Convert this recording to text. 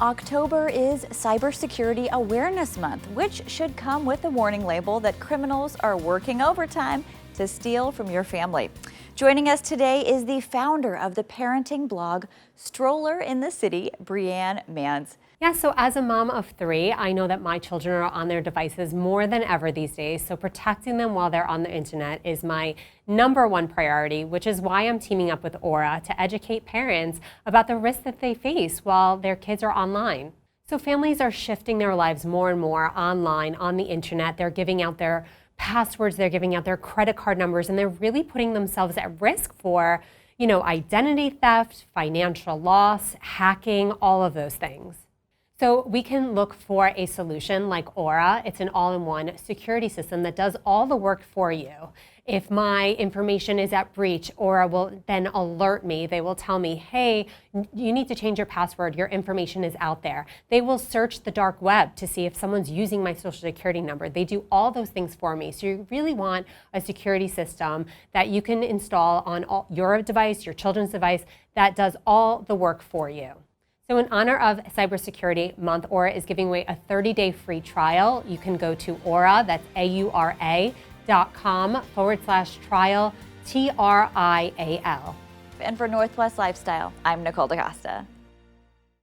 October is Cybersecurity Awareness Month, which should come with a warning label that criminals are working overtime to steal from your family. Joining us today is the founder of the parenting blog Stroller in the City, Brianne Manz. Yeah, so as a mom of 3, I know that my children are on their devices more than ever these days, so protecting them while they're on the internet is my #1 priority, which is why I'm teaming up with Aura to educate parents about the risks that they face while their kids are online. So families are shifting their lives more and more online, on the internet. They're giving out their passwords, they're giving out their credit card numbers, and they're really putting themselves at risk for, identity theft, financial loss, hacking, all of those things. So we can look for a solution like Aura. It's an all-in-one security system that does all the work for you. If my information is at breach, Aura will then alert me. They will tell me, hey, you need to change your password. Your information is out there. They will search the dark web to see if someone's using my social security number. They do all those things for me. So you really want a security system that you can install on your device, your children's device, that does all the work for you. So in honor of Cybersecurity Month, Aura is giving away a 30-day free trial. You can go to Aura, that's aura.com/trial, TRIAL. And for Northwest Lifestyle, I'm Nicole DeCosta.